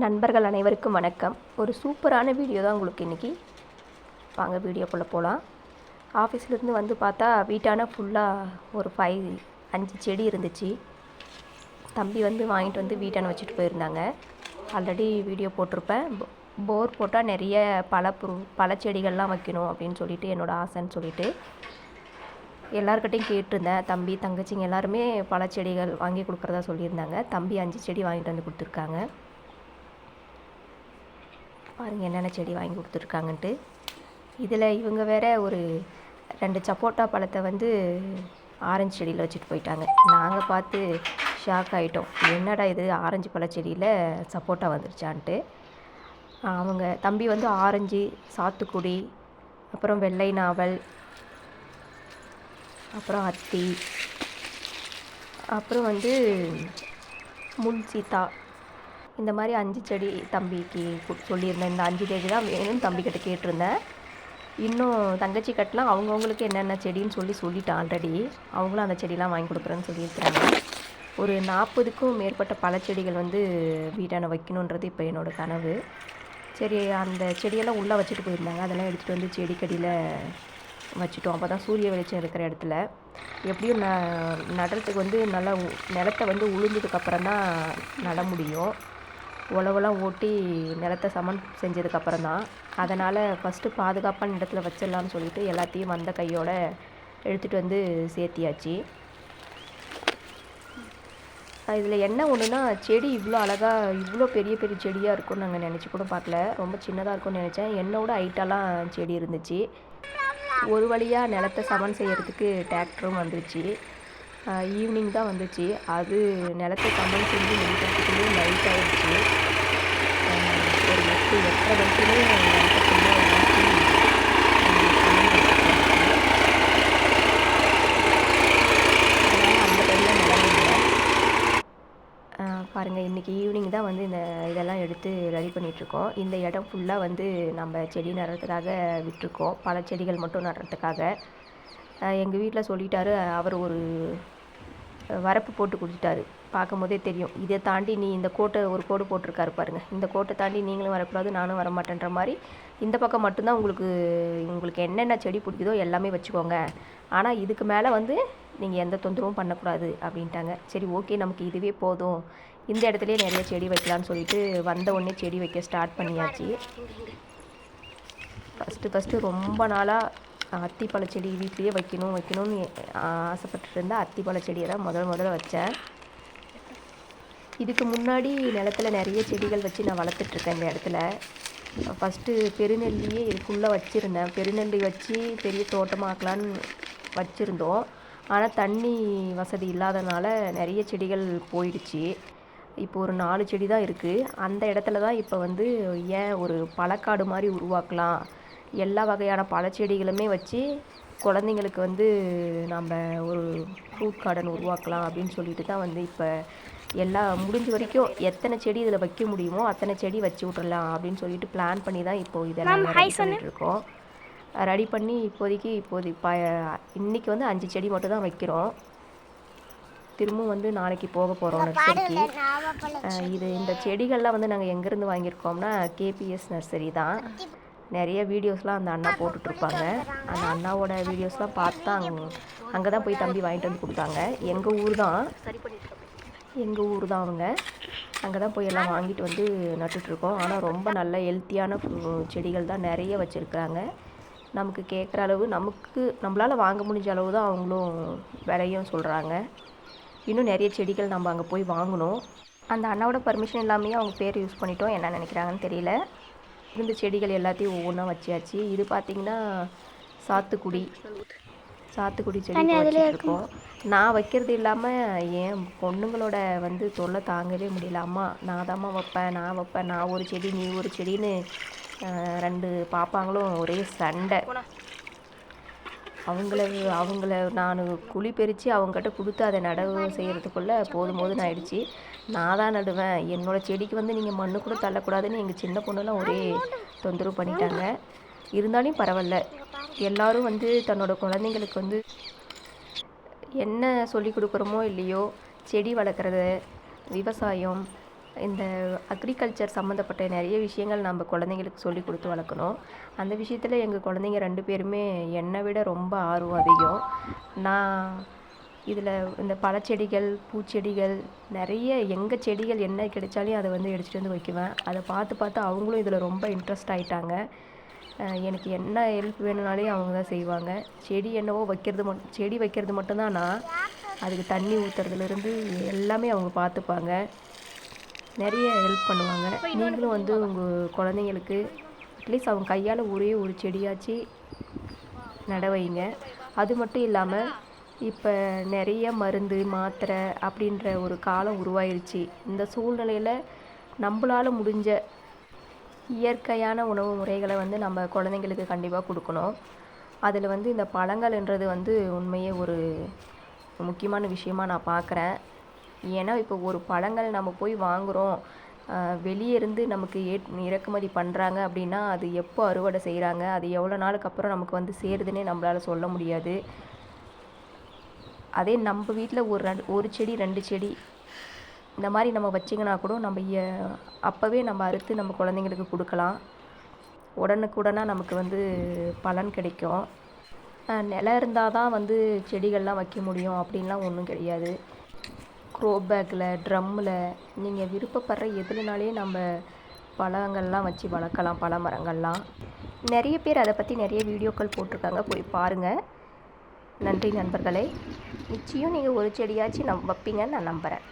நண்பர்கள் அனைவருக்கும் வணக்கம். ஒரு சூப்பரான வீடியோ தான் உங்களுக்கு இன்றைக்கி. வாங்க வீடியோக்குள்ளே போகலாம். ஆஃபீஸ்லேருந்து வந்து பார்த்தா வீட்டான ஃபுல்லாக ஒரு 5 செடி இருந்துச்சு. தம்பி வந்து வாங்கிட்டு வந்து வீட்டான வச்சுட்டு போயிருந்தாங்க. ஆல்ரெடி வீடியோ போட்டிருப்பேன். போர் போட்டால் நிறைய பல செடிகள்லாம் வைக்கணும் அப்படின்னு சொல்லிட்டு என்னோடய ஆசைன்னு சொல்லிட்டு எல்லாருக்கிட்டையும் கேட்டிருந்தேன். தம்பி தங்கச்சிங்க எல்லாருமே பல செடிகள் வாங்கி கொடுக்குறதா சொல்லியிருந்தாங்க. தம்பி 5 செடி வாங்கிட்டு வந்து கொடுத்துருக்காங்க. பாருங்கள் என்னென்ன செடி வாங்கி கொடுத்துருக்காங்கன்ட்டு. இதில் இவங்க வேறு ஒரு 2 சப்போட்டா பழத்தை வந்து ஆரஞ்சு செடியில் வச்சுட்டு போயிட்டாங்க. நாங்கள் பார்த்து ஷாக் ஆகிட்டோம். என்னடா இது ஆரஞ்சு பழ செடியில் சப்போட்டா வந்துருச்சான்ட்டு. அவங்க தம்பி வந்து ஆரஞ்சு, சாத்துக்குடி, அப்புறம் வெள்ளை நாவல், அப்புறம் அத்தி, அப்புறம் வந்து முள் சீத்தா, இந்த மாதிரி 5 செடி தம்பிக்கு சொல்லியிருந்தேன். இந்த 5 செடி தான் வேணும்னு தம்பிக்கிட்ட கேட்டிருந்தேன். இன்னும் தங்கச்சி கட்டலாம் அவங்கவுங்களுக்கு என்னென்ன செடின்னு சொல்லிட்டான் ஆல்ரெடி. அவங்களும் அந்த செடிலாம் வாங்கி கொடுக்குறேன்னு சொல்லியிருக்கிறாங்க. ஒரு 40க்கும் மேற்பட்ட பழச்செடிகள் வந்து வீட்டான வைக்கணுன்றது இப்போ என்னோடய கனவு. சரி, அந்த செடியெல்லாம் உள்ளே வச்சுட்டு போயிருந்தாங்க. அதெல்லாம் எடுத்துகிட்டு வந்து செடிக்கடியில் வச்சுட்டோம். அப்போ தான் சூரிய வெளிச்சம் இருக்கிற இடத்துல எப்படியும் நடுறதுக்கு வந்து நல்லா நிலத்தை வந்து உளுந்ததுக்கப்புறம் தான் நட முடியும். உழவெல்லாம் ஓட்டி நிலத்தை சமன் செஞ்சதுக்கப்புறம் தான். அதனால் ஃபஸ்ட்டு பாதுகாப்பான இடத்துல வச்சிடலான்னு சொல்லிட்டு எல்லாத்தையும் வந்த கையோடு எடுத்துகிட்டு வந்து சேர்த்தியாச்சு. இதில் என்ன ஒன்றுனா, செடி இவ்வளோ அழகாக இவ்வளோ பெரிய பெரிய செடியாக இருக்கும்னு நாங்கள் நினச்சி கூட பார்க்கல. ரொம்ப சின்னதாக இருக்கும்னு நினச்சேன். என்னோட ஹைட்டெல்லாம் செடி இருந்துச்சு. ஒரு வழியாக நிலத்தை சமன் செய்கிறதுக்கு டிராக்டரும் வந்துருச்சு. ஈவினிங் தான் வந்துச்சு. அது நிலத்தை சமன் செஞ்சு முடிக்கிறதுக்குள்ளே லைட் ஆகிடுச்சு. ஒரு 8-8:30 மணிக்குமே நிலத்தை ஃபுல்லாக அந்த டைமில் நிலமில்லை. பாருங்கள், இன்றைக்கி ஈவினிங் தான் வந்து இதெல்லாம் எடுத்து ரெடி பண்ணிகிட்ருக்கோம். இந்த இடம் ஃபுல்லாக வந்து நம்ம செடி நடுறதுக்காக விட்டுருக்கோம். பல செடிகள் மட்டும் நடுறதுக்காக. எங்கள் வீட்டில் சொல்லிட்டாரு. அவர் ஒரு வரப்பு போட்டு கொடுத்துட்டாரு. பார்க்கும் போதே தெரியும். இதை தாண்டி நீ இந்த ஒரு கோடு போட்டிருக்காரு பாருங்கள். இந்த கோட்டை தாண்டி நீங்களும் வரக்கூடாது, நானும் வரமாட்டேன்ற மாதிரி. இந்த பக்கம் மட்டும்தான் உங்களுக்கு என்னென்ன செடி பிடிக்குதோ எல்லாமே வச்சுக்கோங்க. ஆனால் இதுக்கு மேலே வந்து நீங்கள் எந்த தொந்தரவும் பண்ணக்கூடாது அப்படின்ட்டாங்க. சரி, ஓகே, நமக்கு இதுவே போதும், இந்த இடத்துலையே நிறைய செடி வைக்கலான்னு சொல்லிட்டு வந்த உடனே செடி வைக்க ஸ்டார்ட் பண்ணியாச்சு. ஃபஸ்ட்டு ரொம்ப நாளாக அத்திப்பழ செடி வீட்லேயே வைக்கணும்னு ஆசைப்பட்டுட்டு இருந்தால் அத்திப்பழ செடியை தான் முதல்ல வச்சேன். இதுக்கு முன்னாடி நிலத்தில் நிறைய செடிகள் வச்சு நான் வளர்த்துட்ருக்கேன் இந்த இடத்துல. ஃபஸ்ட்டு பெருநெல்லியே இதுக்குள்ளே வச்சுருந்தேன். பெருநெல்லி வச்சு பெரிய தோட்டமாக்கலான்னு வச்சுருந்தோம். ஆனால் தண்ணி வசதி இல்லாதனால நிறைய செடிகள் போயிடுச்சு. இப்போ ஒரு 4 செடி தான் இருக்குது. அந்த இடத்துல தான் இப்போ வந்து ஏன் ஒரு பழக்காடு மாதிரி உருவாக்கலாம், எல்லா வகையான பழச்செடிகளுமே வச்சு குழந்தைங்களுக்கு வந்து நம்ம ஒரு ஃப்ரூட் கார்டன் உருவாக்கலாம் அப்படின்னு சொல்லிட்டு தான் வந்து இப்போ எல்லாம் முடிஞ்ச வரைக்கும் எத்தனை செடி இதில் வைக்க முடியுமோ அத்தனை செடி வச்சு விட்றலாம் அப்படின்னு சொல்லிட்டு பிளான் பண்ணி தான் இப்போது இதெல்லாம் ரெடி பண்ணிகிட்ருக்கோம். ரெடி பண்ணி இன்றைக்கி வந்து 5 செடி மட்டும் தான் வைக்கிறோம். திரும்பவும் வந்து நாளைக்கு போக போகிறோம் நர்சரிக்கு. இந்த செடிகள்லாம் வந்து நாங்கள் எங்கேருந்து வாங்கியிருக்கோம்னா கேபிஎஸ் நர்சரி தான். நிறைய வீடியோஸ்லாம் அந்த அண்ணா போட்டுட்ருப்பாங்க. அந்த அண்ணாவோட வீடியோஸ்லாம் பார்த்து தான் அங்கே தான் போய் தம்பி வாங்கிட்டு வந்து கொடுத்தாங்க. எங்கள் ஊர் தான் அவங்க. அங்கே தான் போய் எல்லாம் வாங்கிட்டு வந்து நட்டுட்ருக்கோம். ஆனால் ரொம்ப நல்ல ஹெல்த்தியான செடிகள் தான் நிறைய வச்சுருக்குறாங்க. நமக்கு கேட்குற அளவு நம்மளால் வாங்க முடிஞ்ச அளவு தான் அவங்களும் விலையும் சொல்கிறாங்க. இன்னும் நிறைய செடிகள் நம்ம அங்கே போய் வாங்கணும். அந்த அண்ணாவோட பர்மிஷன் இல்லாமையே அவங்க பேர் யூஸ் பண்ணிட்டோம். என்ன நினைக்கிறாங்கன்னு தெரியல. இந்த செடிகள் எல்லாத்தையும் ஒவ்வொன்றா வச்சியாச்சு. இது பார்த்திங்கன்னா சாத்துக்குடி செடி வச்சுருக்கோம். நான் வைக்கிறது இல்லாமல் என் பொண்ணுங்களோட வந்து தொல்லை தாங்கவே முடியல. அம்மா நான் தாம்மா வைப்பேன், நான் ஒரு செடி நீ ஒரு செடின்னு 2 பாப்பாங்களும் ஒரே சண்டை. அவங்கள நான் குழி பறித்து அவங்ககிட்ட கொடுத்து அதை நடவு செய்கிறதுக்குள்ளே போதும்னு ஆயிடுச்சு. நான் தான் நடுவேன், என்னோடய செடிக்கு வந்து நீங்கள் மண்ணு கூட தள்ளக்கூடாதுன்னு எங்கள் சின்ன பொண்ணுலாம் ஒரே தொந்தரவு பண்ணிட்டாங்க. இருந்தாலும் பரவாயில்ல, எல்லோரும் வந்து தன்னோட குழந்தைங்களுக்கு வந்து என்ன சொல்லி கொடுக்குறோமோ இல்லையோ, செடி வளர்க்குறது, விவசாயம் இந்த அக்ரிகல்ச்சர் சம்மந்தப்பட்ட நிறைய விஷயங்கள் நம்ம குழந்தைங்களுக்கு சொல்லி கொடுத்து வளர்க்கணும். அந்த விஷயத்தில் எங்கள் குழந்தைங்க 2 பேருமே என்னை விட ரொம்ப ஆர்வம் அதிகம். நான் இதில் இந்த பழச்செடிகள், பூச்செடிகள் நிறைய எங்கள் செடிகள் என்ன கிடைச்சாலும் அதை வந்து எடுத்துகிட்டு வந்து வைக்குவேன். அதை பார்த்து பார்த்து அவங்களும் இதில் ரொம்ப இன்ட்ரெஸ்ட் ஆகிட்டாங்க. எனக்கு என்ன ஹெல்ப் வேணும்னாலே அவங்க தான் செய்வாங்க. செடி என்னவோ செடி வைக்கிறது மட்டும்தான் நான். அதுக்கு தண்ணி ஊற்றுறதுலேருந்து எல்லாமே அவங்க பார்த்துப்பாங்க. நிறைய ஹெல்ப் பண்ணுவாங்க. நீங்களும் வந்து உங்கள் குழந்தைங்களுக்கு அட்லீஸ்ட் அவங்க கையால் ஒரே ஒரு செடியாச்சு நட வைங்க. அது மட்டும் இல்லாமல் இப்போ நிறைய மருந்து மாத்திரை அப்படின்ற ஒரு காலம் உருவாயிருச்சு. இந்த சூழ்நிலையில் நம்மளால் முடிஞ்ச இயற்கையான உணவு முறைகளை வந்து நம்ம குழந்தைங்களுக்கு கண்டிப்பாக கொடுக்கணும். அதில் வந்து இந்த பழங்கள்ன்றது வந்து உண்மையே ஒரு முக்கியமான விஷயமாக நான் பார்க்குறேன். ஏன்னா இப்போ ஒரு பழங்கள் நம்ம போய் வாங்குகிறோம், வெளியே இருந்து நமக்கு இறக்குமதி பண்ணுறாங்க அப்படின்னா அது எப்போ அறுவடை செய்கிறாங்க, அது எவ்வளோ நாளுக்கு அப்புறம் நமக்கு வந்து சேருதுன்னே நம்மளால் சொல்ல முடியாது. அதே நம்ம வீட்டில் ஒரு செடி 2 செடி இந்த மாதிரி நம்ம வச்சிங்கன்னா கூட நம்ம அப்போவே நம்ம அறுத்து நம்ம குழந்தைங்களுக்கு கொடுக்கலாம். உடனுக்குடனாக நமக்கு வந்து பலன் கிடைக்கும். நிலம் இருந்தால் தான் வந்து செடிகள்லாம் வைக்க முடியும் அப்படின்லாம் ஒன்றும் கிடையாது. க்ரோ பேக்கில், ட்ரம்மில் நீங்கள் விருப்பப்படுற எதுலனாலே நம்ம பழங்கள்லாம் வச்சு வளர்க்கலாம். பழ மரங்கள்லாம் நிறைய பேர் அதை பற்றி நிறைய வீடியோக்கள் போட்டிருக்காங்க, போய் பாருங்கள். நன்றி நண்பர்களே. நிச்சயம் நீங்கள் ஒரு செடியாச்சும் வைப்பீங்கன்னு நான் நம்புகிறேன்.